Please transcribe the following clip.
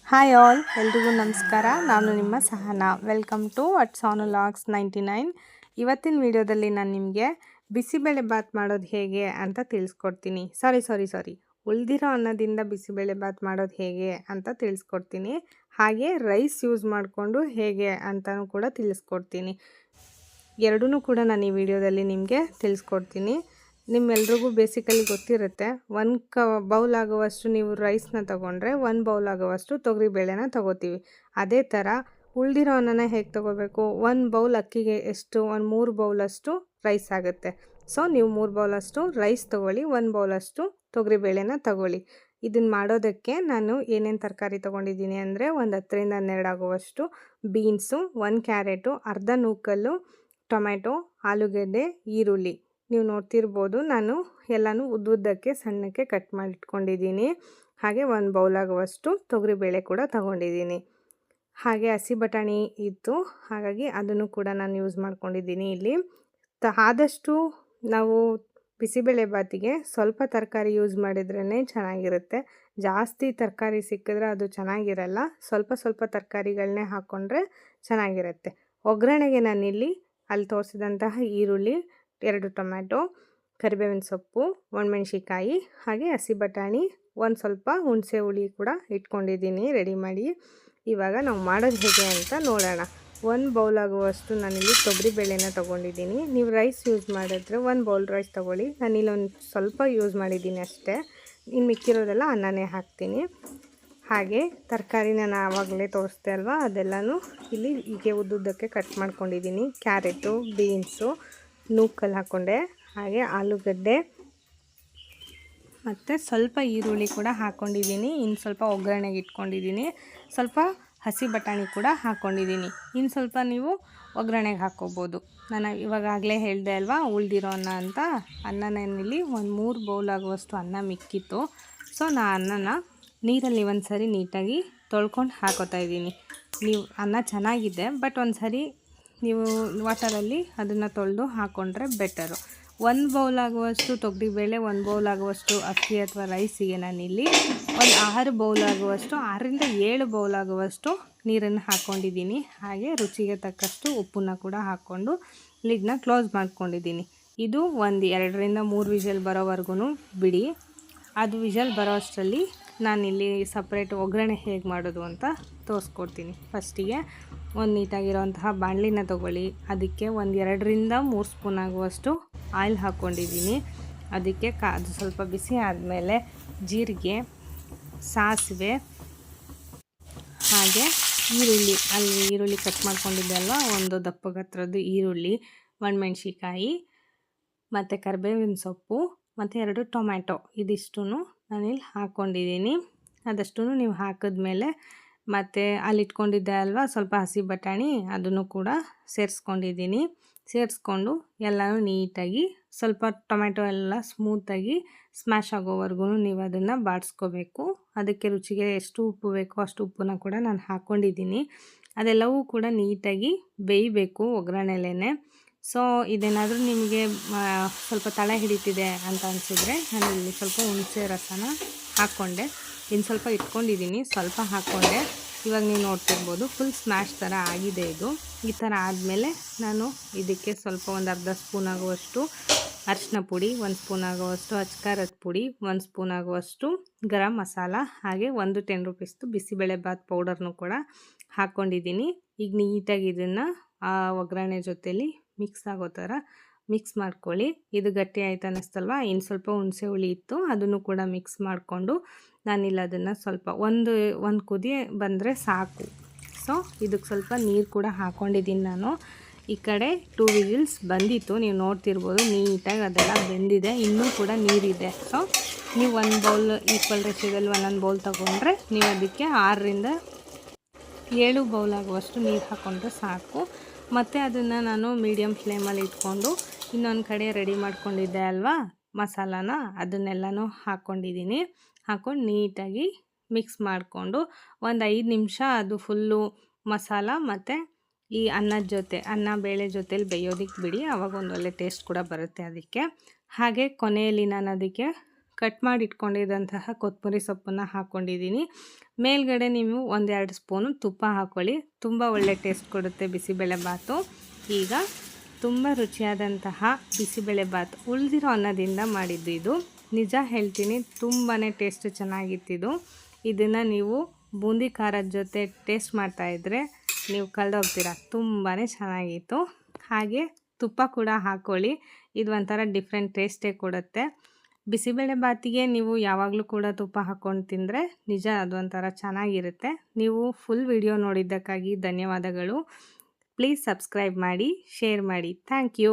Hi all, ಎಲ್ರಿಗೂ ನಮಸ್ಕಾರ. ನಾನು ನಿಮ್ಮ ಸಹನಾ. ವೆಲ್ಕಮ್ ಟು ಅಟ್ಸಾನು ಲಾಗ್ಸ್ 99. ಇವತ್ತಿನ ವಿಡಿಯೋದಲ್ಲಿ ನಾನು ನಿಮಗೆ ಬಿಸಿಬೇಳೆ ಬಾತ್ ಮಾಡೋದು ಹೇಗೆ ಅಂತ ತಿಳಿಸ್ಕೊಡ್ತೀನಿ. ಸಾರಿ ಉಳಿದಿರೋ ಅನ್ನದಿಂದ ಬಿಸಿಬೇಳೆ ಬಾತ್ ಮಾಡೋದು ಹೇಗೆ ಅಂತ ತಿಳಿಸ್ಕೊಡ್ತೀನಿ. ಹಾಗೆ ರೈಸ್ ಯೂಸ್ ಮಾಡಿಕೊಂಡು ಹೇಗೆ ಅಂತಲೂ ಕೂಡ ತಿಳಿಸ್ಕೊಡ್ತೀನಿ. ಎರಡೂ ಕೂಡ ನಾನು ಈ ವಿಡಿಯೋದಲ್ಲಿ ನಿಮಗೆ ತಿಳಿಸ್ಕೊಡ್ತೀನಿ. ನಿಮ್ಮೆಲ್ರಿಗೂ ಬೇಸಿಕಲಿ ಗೊತ್ತಿರುತ್ತೆ, ಬೌಲ್ ಆಗುವಷ್ಟು ನೀವು ರೈಸ್ನ ತೊಗೊಂಡ್ರೆ 1 ಬೌಲ್ ಆಗುವಷ್ಟು ತೊಗರಿಬೇಳೆನ ತೊಗೋತೀವಿ. ಅದೇ ಥರ ಉಳಿದಿರೋ ಅನ್ನನ ಹೇಗೆ ತೊಗೋಬೇಕು, 1 ಬೌಲ್ ಅಕ್ಕಿಗೆ ಎಷ್ಟು, 3 ಬೌಲಷ್ಟು ರೈಸ್ ಆಗುತ್ತೆ. ಸೊ ನೀವು 3 ಬೌಲಷ್ಟು ರೈಸ್ ತೊಗೊಳ್ಳಿ, 1 ಬೌಲಷ್ಟು ತೊಗರಿಬೇಳೆನ ತೊಗೊಳ್ಳಿ. ಇದನ್ನು ಮಾಡೋದಕ್ಕೆ ನಾನು ಏನೇನು ತರಕಾರಿ ತೊಗೊಂಡಿದ್ದೀನಿ ಅಂದರೆ, ಒಂದು 10ರಿಂದ 12 ಆಗುವಷ್ಟು ಬೀನ್ಸು, 1 ಕ್ಯಾರೆಟು, ಅರ್ಧ ನೂಕಲ್ಲು ಟೊಮೆಟೊ, ಆಲೂಗಡ್ಡೆ, ಈರುಳ್ಳಿ. ನೀವು ನೋಡ್ತಿರ್ಬೋದು, ನಾನು ಎಲ್ಲನೂ ಉದ್ದುದ್ದಕ್ಕೆ ಸಣ್ಣಕ್ಕೆ ಕಟ್ ಮಾಡಿಟ್ಕೊಂಡಿದ್ದೀನಿ. ಹಾಗೆ 1 ಬೌಲ್ ಆಗುವಷ್ಟು ತೊಗರಿಬೇಳೆ ಕೂಡ ತೊಗೊಂಡಿದ್ದೀನಿ. ಹಾಗೆ ಹಸಿ ಬಟಾಣಿ ಇತ್ತು, ಹಾಗಾಗಿ ಅದನ್ನು ಕೂಡ ನಾನು ಯೂಸ್ ಮಾಡ್ಕೊಂಡಿದ್ದೀನಿ. ಇಲ್ಲಿ ಆದಷ್ಟು ನಾವು ಬಿಸಿಬೇಳೆ ಬಾತಿಗೆ ಸ್ವಲ್ಪ ತರಕಾರಿ ಯೂಸ್ ಮಾಡಿದ್ರೇ ಚೆನ್ನಾಗಿರುತ್ತೆ. ಜಾಸ್ತಿ ತರಕಾರಿ ಸಿಕ್ಕಿದ್ರೆ ಅದು ಚೆನ್ನಾಗಿರಲ್ಲ. ಸ್ವಲ್ಪ ತರಕಾರಿಗಳನ್ನೇ ಹಾಕ್ಕೊಂಡ್ರೆ ಚೆನ್ನಾಗಿರುತ್ತೆ. ಒಗ್ಗರಣೆಗೆ ನಾನಿಲ್ಲಿ ಅಲ್ಲಿ ತೋರಿಸಿದಂತಹ ಈರುಳ್ಳಿ, 2 ಟೊಮ್ಯಾಟೊ, ಕರಿಬೇವಿನ ಸೊಪ್ಪು, ಒಣಮೆಣ್ಸಿಕಾಯಿ, ಹಾಗೆ ಹಸಿ ಬಟಾಣಿ, ಒಂದು ಸ್ವಲ್ಪ ಹುಣಸೆ ಹುಳಿ ಕೂಡ ಇಟ್ಕೊಂಡಿದ್ದೀನಿ ರೆಡಿ ಮಾಡಿ. ಇವಾಗ ನಾವು ಮಾಡೋದು ಹೇಗೆ ಅಂತ ನೋಡೋಣ. 1 ಬೌಲ್ ಆಗುವಷ್ಟು ನಾನಿಲ್ಲಿ ತೊಗರಿಬೇಳೆನ ತೊಗೊಂಡಿದ್ದೀನಿ. ನೀವು ರೈಸ್ ಯೂಸ್ ಮಾಡಿದ್ರೆ 1 ಬೌಲ್ ರೈಸ್ ತೊಗೊಳ್ಳಿ. ನಾನಿಲ್ಲಿ ಒಂದು ಸ್ವಲ್ಪ ಯೂಸ್ ಮಾಡಿದ್ದೀನಿ ಅಷ್ಟೇ. ಇನ್ನು ಮಿಕ್ಕಿರೋದೆಲ್ಲ ಅನ್ನನೇ ಹಾಕ್ತೀನಿ. ಹಾಗೆ ತರಕಾರಿ ನಾನು ಆವಾಗಲೇ ತೋರಿಸ್ದೆ ಅಲ್ವಾ, ಅದೆಲ್ಲನೂ ಇಲ್ಲಿ ಹೀಗೆ ಉದ್ದುದ್ದಕ್ಕೆ ಕಟ್ ಮಾಡ್ಕೊಂಡಿದ್ದೀನಿ. ಕ್ಯಾರೆಟು, ಬೀನ್ಸು, ನೂಕಲ್ಲಿ ಹಾಕ್ಕೊಂಡೆ, ಹಾಗೆ ಆಲೂಗಡ್ಡೆ ಮತ್ತು ಸ್ವಲ್ಪ ಈರುಳ್ಳಿ ಕೂಡ ಹಾಕ್ಕೊಂಡಿದ್ದೀನಿ. ಇನ್ನು ಸ್ವಲ್ಪ ಒಗ್ಗರಣೆಗೆ ಇಟ್ಕೊಂಡಿದ್ದೀನಿ. ಸ್ವಲ್ಪ ಹಸಿ ಬಟಾಣಿ ಕೂಡ ಹಾಕ್ಕೊಂಡಿದ್ದೀನಿ. ಇನ್ನು ಸ್ವಲ್ಪ ನೀವು ಒಗ್ಗರಣೆಗೆ ಹಾಕ್ಕೋಬೋದು. ನಾನು ಇವಾಗಲೇ ಹೇಳಿದೆ ಅಲ್ವಾ ಉಳಿದಿರೋ ಅನ್ನ ಅಂತ. ಅನ್ನನಲ್ಲಿ ಒಂದು 3 ಬೌಲ್ ಆಗುವಷ್ಟು ಅನ್ನ ಮಿಕ್ಕಿತ್ತು. ಸೊ ನಾನು ಅನ್ನನ ನೀರಲ್ಲಿ ಒಂದು ಸರಿ ನೀಟಾಗಿ ತೊಳ್ಕೊಂಡು ಹಾಕೋತಾ ಇದ್ದೀನಿ. ನೀವು ಅನ್ನ ಚೆನ್ನಾಗಿದೆ, ಬಟ್ ಒಂದು ಸರಿ ನೀವು ವಾಟರಲ್ಲಿ ಅದನ್ನು ತೊಳೆದು ಹಾಕ್ಕೊಂಡ್ರೆ ಬೆಟರು. 1 ಬೌಲ್ ಆಗುವಷ್ಟು ತೊಗರಿಬೇಳೆ, 1 ಬೌಲ್ ಆಗುವಷ್ಟು ಅಕ್ಕಿ ಅಥವಾ ರೈಸಿಗೆ ನಾನಿಲ್ಲಿ ಒಂದು 6 ಬೌಲ್ ಆಗುವಷ್ಟು, 6ರಿಂದ 7 ಬೌಲ್ ಆಗುವಷ್ಟು ನೀರನ್ನು ಹಾಕ್ಕೊಂಡಿದ್ದೀನಿ. ಹಾಗೆ ರುಚಿಗೆ ತಕ್ಕಷ್ಟು ಉಪ್ಪನ್ನು ಕೂಡ ಹಾಕ್ಕೊಂಡು ಲಿಡ್ನ ಕ್ಲೋಸ್ ಮಾಡ್ಕೊಂಡಿದ್ದೀನಿ. ಇದು ಒಂದು 2ರಿಂದ 3 ವಿಷಲ್ ಬರೋವರೆಗೂ ಬಿಡಿ. ಅದು ವಿಷಲ್ ಬರೋ ಅಷ್ಟರಲ್ಲಿ ನಾನಿಲ್ಲಿ ಸಪ್ರೇಟ್ ಒಗ್ಗರಣೆ ಹೇಗೆ ಮಾಡೋದು ಅಂತ ತೋರಿಸ್ಕೊಡ್ತೀನಿ. ಫಸ್ಟಿಗೆ ಒಂದು ನೀಟಾಗಿರೋಂತಹ ಬಾಣಲಿನ ತೊಗೊಳ್ಳಿ. ಅದಕ್ಕೆ ಒಂದು 2ರಿಂದ 3 ಸ್ಪೂನ್ ಆಗುವಷ್ಟು ಆಯಿಲ್ ಹಾಕ್ಕೊಂಡಿದ್ದೀನಿ. ಅದಕ್ಕೆ ಅದು ಸ್ವಲ್ಪ ಬಿಸಿ ಆದಮೇಲೆ ಜೀರಿಗೆ, ಸಾಸಿವೆ, ಹಾಗೆ ಈರುಳ್ಳಿ ಕಟ್ ಮಾಡ್ಕೊಂಡಿದ್ದೆ ಅಲ್ವಾ, ಒಂದು ದಪ್ಪ ಗಾತ್ರದ ಈರುಳ್ಳಿ, ಒಣಮೆಣ್ಸಿಕಾಯಿ ಮತ್ತು ಕರಿಬೇವಿನ ಸೊಪ್ಪು ಮತ್ತು 2 ಟೊಮ್ಯಾಟೊ, ಇದಿಷ್ಟು ನಾನಿಲ್ಲಿ ಹಾಕ್ಕೊಂಡಿದ್ದೀನಿ. ಅದಷ್ಟು ನೀವು ಹಾಕಿದ್ಮೇಲೆ ಮತ್ತು ಅಲ್ಲಿ ಇಟ್ಕೊಂಡಿದ್ದೆ ಅಲ್ವಾ ಸ್ವಲ್ಪ ಹಸಿ ಬಟಾಣಿ, ಅದನ್ನು ಕೂಡ ಸೇರಿಸ್ಕೊಂಡಿದ್ದೀನಿ. ಸೇರಿಸ್ಕೊಂಡು ಎಲ್ಲನೂ ನೀಟಾಗಿ ಸ್ವಲ್ಪ ಟೊಮ್ಯಾಟೊ ಎಲ್ಲ ಸ್ಮೂತಾಗಿ ಸ್ಮ್ಯಾಶ್ ಆಗೋವರೆಗೂ ನೀವು ಅದನ್ನು ಬಾಡಿಸ್ಕೋಬೇಕು. ಅದಕ್ಕೆ ರುಚಿಗೆ ಎಷ್ಟು ಉಪ್ಪು ಬೇಕೋ ಅಷ್ಟು ಉಪ್ಪನ್ನು ಕೂಡ ನಾನು ಹಾಕ್ಕೊಂಡಿದ್ದೀನಿ. ಅದೆಲ್ಲವೂ ಕೂಡ ನೀಟಾಗಿ ಬೇಯಬೇಕು ಒಗ್ಗರಣೆಲೇ. ಸೊ ಇದೇನಾದರೂ ನಿಮಗೆ ಸ್ವಲ್ಪ ತಳ ಹಿಡಿತಿದೆ ಅಂತ ಅನಿಸಿದ್ರೆ ನಾನು ಇಲ್ಲಿ ಸ್ವಲ್ಪ ಹುಣಸೆ ರಸನ ಹಾಕ್ಕೊಂಡೆ. ಇನ್ನು ಸ್ವಲ್ಪ ಇಟ್ಕೊಂಡಿದ್ದೀನಿ, ಸ್ವಲ್ಪ ಹಾಕ್ಕೊಂಡೆ. ಇವಾಗ ನೀವು ನೋಡ್ತಿರ್ಬೋದು ಫುಲ್ ಸ್ಮ್ಯಾಶ್ ಥರ ಆಗಿದೆ. ಇದು ಈ ಥರ ಆದಮೇಲೆ ನಾನು ಇದಕ್ಕೆ ಸ್ವಲ್ಪ ಒಂದು ಅರ್ಧ ಸ್ಪೂನ್ ಆಗುವಷ್ಟು ಅರಿಶಿನ ಪುಡಿ, 1 ಸ್ಪೂನ್ ಆಗುವಷ್ಟು ಅಚ್ಕಾರದ ಪುಡಿ, 1 ಸ್ಪೂನ್ ಆಗುವಷ್ಟು ಗರಂ ಮಸಾಲ, ಹಾಗೆ ಒಂದು 10 ರೂಪೀಸ್ದು ಬಿಸಿಬೇಳೆ ಬಾತ್ ಪೌಡರ್ನು ಕೂಡ ಹಾಕ್ಕೊಂಡಿದ್ದೀನಿ. ಈಗ ನೀಟಾಗಿ ಇದನ್ನು ಆ ಒಗ್ಗರಣೆ ಜೊತೆಲಿ ಮಿಕ್ಸ್ ಆಗೋ ಥರ ಮಿಕ್ಸ್ ಮಾಡ್ಕೊಳ್ಳಿ. ಇದು ಗಟ್ಟಿ ಆಯ್ತು ಅನ್ನಿಸ್ತಲ್ವ, ಇನ್ನು ಸ್ವಲ್ಪ ಹುಣಸೆ ಹುಳಿ ಇತ್ತು, ಅದನ್ನು ಕೂಡ ಮಿಕ್ಸ್ ಮಾಡಿಕೊಂಡು ನಾನಿಲ್ಲಿ ಅದನ್ನು ಸ್ವಲ್ಪ ಒಂದು ಕುದಿ ಬಂದರೆ ಸಾಕು. ಸೊ ಇದಕ್ಕೆ ಸ್ವಲ್ಪ ನೀರು ಕೂಡ ಹಾಕ್ಕೊಂಡಿದ್ದೀನಿ ನಾನು. ಈ ಕಡೆ 2 ವಿಜಿಲ್ಸ್ ಬಂದಿತ್ತು, ನೀವು ನೋಡ್ತಿರ್ಬೋದು ನೀಟಾಗಿ ಅದೆಲ್ಲ ಬೆಂದಿದೆ, ಇನ್ನೂ ಕೂಡ ನೀರಿದೆ. ಸೊ ನೀವು 1 ಬೌಲ್ ಈಕ್ವಲ್ ರೇಷಿಯೋದಲ್ಲಿ 1 ಬೌಲ್ ತೊಗೊಂಡ್ರೆ ನೀವು ಅದಕ್ಕೆ 6ರಿಂದ 7 ಬೌಲ್ ಆಗುವಷ್ಟು ನೀರು ಹಾಕ್ಕೊಂಡ್ರೆ ಸಾಕು. ಮತ್ತು ಅದನ್ನು ನಾನು ಮೀಡಿಯಮ್ ಫ್ಲೇಮಲ್ಲಿ ಇಟ್ಕೊಂಡು ಇನ್ನೊಂದು ಕಡೆ ರೆಡಿ ಮಾಡ್ಕೊಂಡಿದ್ದೆ ಅಲ್ವಾ ಮಸಾಲಾನ, ಅದನ್ನೆಲ್ಲನೂ ಹಾಕ್ಕೊಂಡಿದ್ದೀನಿ. ಹಾಕ್ಕೊಂಡು ನೀಟಾಗಿ ಮಿಕ್ಸ್ ಮಾಡಿಕೊಂಡು ಒಂದು 5 ನಿಮಿಷ ಅದು ಫುಲ್ಲು ಮಸಾಲ ಮತ್ತು ಈ ಅನ್ನದ ಜೊತೆ ಬೇಳೆ ಜೊತೆಲಿ ಬೇಯೋದಕ್ಕೆ ಬಿಡಿ. ಆವಾಗ ಒಂದು ಒಳ್ಳೆ ಟೇಸ್ಟ್ ಕೂಡ ಬರುತ್ತೆ ಅದಕ್ಕೆ. ಹಾಗೆ ಕೊನೆಯಲ್ಲಿ ನಾನು ಅದಕ್ಕೆ ಕಟ್ ಮಾಡಿ ಇಟ್ಕೊಂಡಿದ್ದಂತಹ ಕೊತ್ತಂಬರಿ ಸೊಪ್ಪನ್ನು ಹಾಕ್ಕೊಂಡಿದ್ದೀನಿ. ಮೇಲ್ಗಡೆ ನೀವು 1-2 ಸ್ಪೂನು ತುಪ್ಪ ಹಾಕ್ಕೊಳ್ಳಿ. ತುಂಬ ಒಳ್ಳೆ ಟೇಸ್ಟ್ ಕೊಡುತ್ತೆ ಬಿಸಿಬೇಳೆಬಾತು. ಈಗ ತುಂಬ ರುಚಿಯಾದಂತಹ ಬಿಸಿಬೇಳೆಬಾತು ಉಳಿದಿರೋ ಅನ್ನದಿಂದ ಮಾಡಿದ್ದು ಇದು. ನಿಜ ಹೇಳ್ತೀನಿ, ತುಂಬಾ ಟೇಸ್ಟ್ ಚೆನ್ನಾಗಿತ್ತಿದು. ಇದನ್ನು ನೀವು ಬೂಂದಿ ಖಾರದ ಜೊತೆ ಟೇಸ್ಟ್ ಮಾಡ್ತಾಯಿದ್ರೆ ನೀವು ಕಳೆದೋಗ್ತೀರ, ತುಂಬಾ ಚೆನ್ನಾಗಿತ್ತು. ಹಾಗೆ ತುಪ್ಪ ಕೂಡ ಹಾಕ್ಕೊಳ್ಳಿ, ಇದು ಒಂಥರ ಡಿಫ್ರೆಂಟ್ ಟೇಸ್ಟೇ ಕೊಡುತ್ತೆ. ಬಿಸಿಬೇಳೆಬಾತಿಗೆ ನೀವು ಯಾವಾಗಲೂ ಕೂಡ ತುಪ್ಪ ಹಾಕ್ಕೊಂಡು ತಿಂದರೆ ನಿಜ ಅದೊಂಥರ ಚೆನ್ನಾಗಿರುತ್ತೆ. ನೀವು ಫುಲ್ ವಿಡಿಯೋ ನೋಡಿದ್ದಕ್ಕಾಗಿ ಧನ್ಯವಾದಗಳು. ಪ್ಲೀಸ್ ಸಬ್ಸ್ಕ್ರೈಬ್ ಮಾಡಿ, ಶೇರ್ ಮಾಡಿ. Thank you.